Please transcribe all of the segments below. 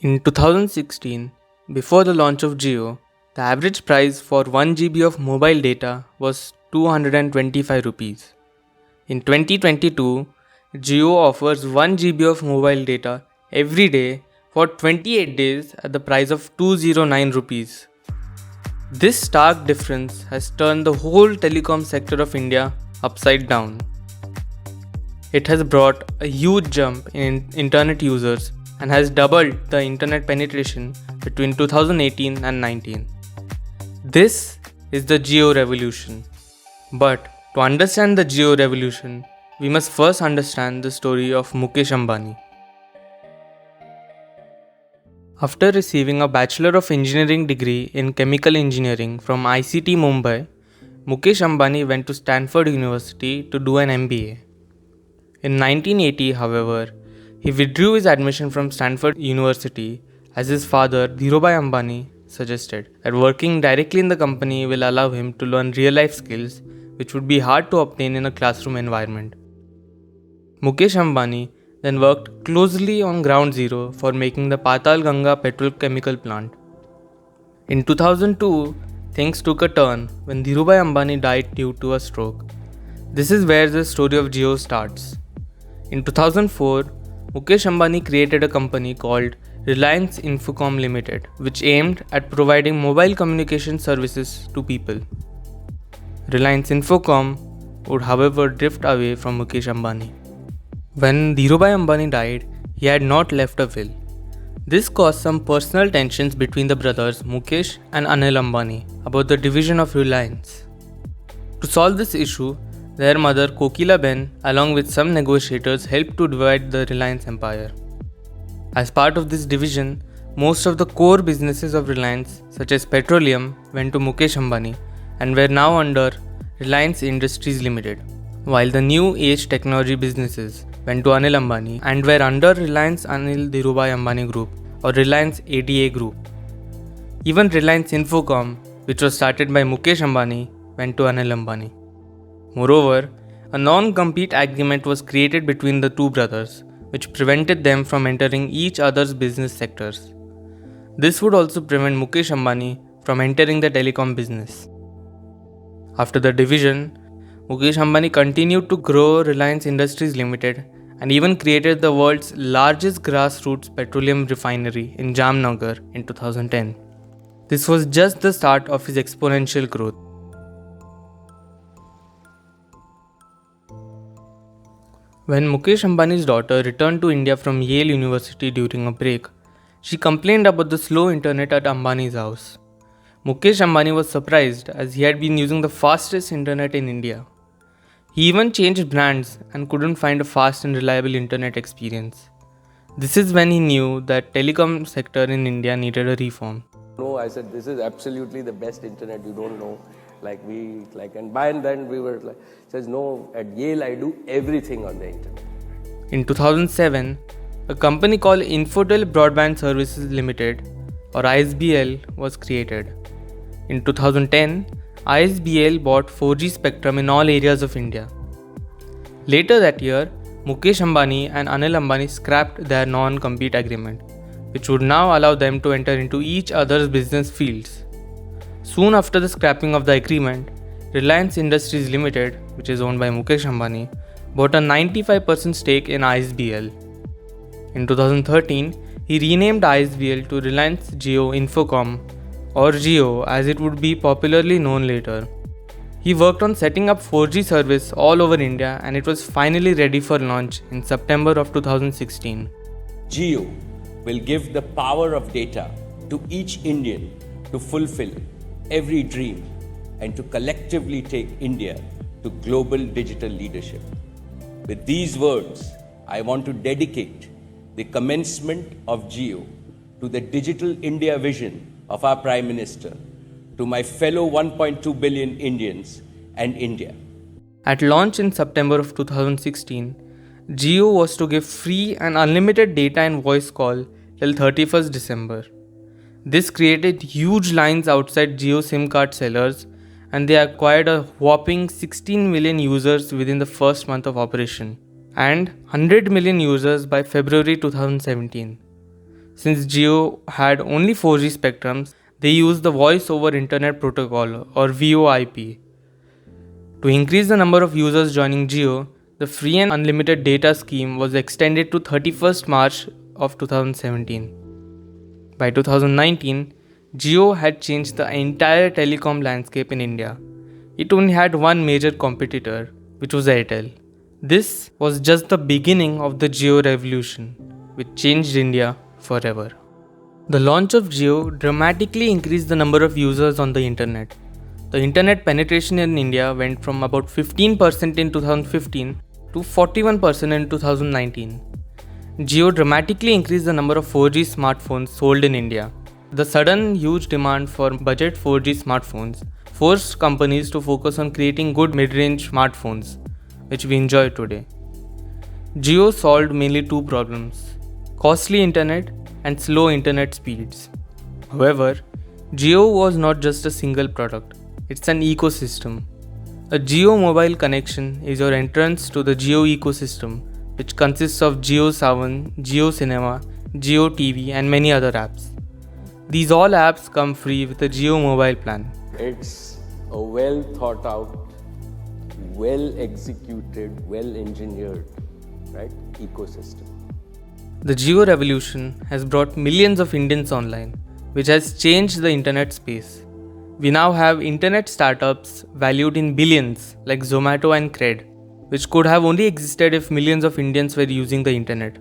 In 2016, before the launch of Jio, the average price for 1 GB of mobile data was 225 rupees. In 2022, Jio offers 1 GB of mobile data every day for 28 days at the price of 209 rupees. This stark difference has turned the whole telecom sector of India upside down. It has brought a huge jump in internet users and has doubled the internet penetration between 2018 and 19. This is the Jio Revolution. But to understand the Jio Revolution, we must first understand the story of Mukesh Ambani. After receiving a Bachelor of Engineering degree in Chemical Engineering from ICT Mumbai, Mukesh Ambani went to Stanford University to do an MBA. In 1980, however, he withdrew his admission from Stanford University as his father, Dhirubhai Ambani, suggested that working directly in the company will allow him to learn real-life skills which would be hard to obtain in a classroom environment. Mukesh Ambani then worked closely on ground zero for making the Patal Ganga petrochemical plant. In 2002, things took a turn when Dhirubhai Ambani died due to a stroke. This is where the story of Jio starts. In 2004, Mukesh Ambani created a company called Reliance Infocom Limited, which aimed at providing mobile communication services to people. Reliance Infocom would, however, drift away from Mukesh Ambani. When Dhirubhai Ambani died, he had not left a will. This caused some personal tensions between the brothers Mukesh and Anil Ambani about the division of Reliance. To solve this issue, their mother Kokila Ben, along with some negotiators, helped to divide the Reliance empire. As part of this division, most of the core businesses of Reliance, such as petroleum, went to Mukesh Ambani and were now under Reliance Industries Limited, while the new age technology businesses went to Anil Ambani and were under Reliance Anil Dhirubhai Ambani Group or Reliance ADA Group. Even Reliance Infocom, which was started by Mukesh Ambani, went to Anil Ambani. Moreover, a non-compete agreement was created between the two brothers, which prevented them from entering each other's business sectors. This would also prevent Mukesh Ambani from entering the telecom business. After the division, Mukesh Ambani continued to grow Reliance Industries Limited and even created the world's largest grassroots petroleum refinery in Jamnagar in 2010. This was just the start of his exponential growth. When Mukesh Ambani's daughter returned to India from Yale University during a break, she complained about the slow internet at Ambani's house. Mukesh Ambani was surprised as he had been using the fastest internet in India. He even changed brands and couldn't find a fast and reliable internet experience. This is when he knew that telecom sector in India needed a reform. No, I said, this is absolutely the best internet, you don't know. And by then we were like, says, no, at Yale I do everything on the internet. In 2007, a company called Infotech Broadband Services Limited or ISBL was created. In 2010, ISBL bought 4G spectrum in all areas of India. Later that year, Mukesh Ambani and Anil Ambani scrapped their non-compete agreement, which would now allow them to enter into each other's business fields. Soon after the scrapping of the agreement, Reliance Industries Limited, which is owned by Mukesh Ambani, bought a 95% stake in ISBL. In 2013, he renamed ISBL to Reliance Jio Infocom, or Jio as it would be popularly known later. He worked on setting up 4G service all over India and it was finally ready for launch in September of 2016. Jio will give the power of data to each Indian to fulfill every dream and to collectively take India to global digital leadership. With these words, I want to dedicate the commencement of Jio to the digital India vision of our Prime Minister, to my fellow 1.2 billion Indians and India. At launch in September of 2016, Jio was to give free and unlimited data and voice call till 31st December. This created huge lines outside Jio SIM card sellers and they acquired a whopping 16 million users within the first month of operation and 100 million users by February 2017. Since Jio had only 4G spectrums, they used the Voice over Internet Protocol or VoIP. To increase the number of users joining Jio, the free and unlimited data scheme was extended to 31st March of 2017. By 2019, Jio had changed the entire telecom landscape in India. It only had one major competitor, which was Airtel. This was just the beginning of the Jio Revolution, which changed India forever. The launch of Jio dramatically increased the number of users on the internet. The internet penetration in India went from about 15% in 2015 to 41% in 2019. Jio dramatically increased the number of 4G smartphones sold in India. The sudden huge demand for budget 4G smartphones forced companies to focus on creating good mid-range smartphones, which we enjoy today. Jio solved mainly two problems: costly internet and slow internet speeds. However, Jio was not just a single product, it's an ecosystem. A Jio mobile connection is your entrance to the Jio ecosystem, which consists of Jio Savan, Jio Cinema, Jio TV, and many other apps. These all apps come free with a Jio mobile plan. It's a well thought out, well executed, well engineered, right, ecosystem. The Jio Revolution has brought millions of Indians online, which has changed the internet space. We now have internet startups valued in billions like Zomato and Cred, which could have only existed if millions of Indians were using the internet.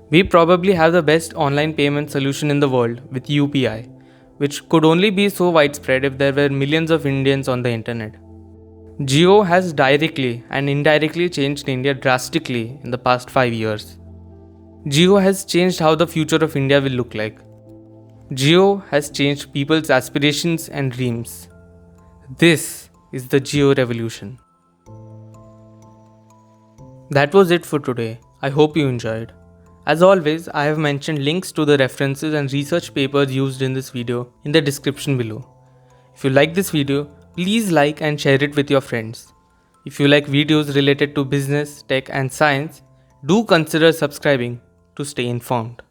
We probably have the best online payment solution in the world with UPI, which could only be so widespread if there were millions of Indians on the internet. Jio has directly and indirectly changed India drastically in the past 5 years. Jio has changed how the future of India will look like. Jio has changed people's aspirations and dreams. This is the Jio Revolution. That was it for today. I hope you enjoyed. As always, I have mentioned links to the references and research papers used in this video in the description below. If you like this video, please like and share it with your friends. If you like videos related to business, tech and science, do consider subscribing to stay informed.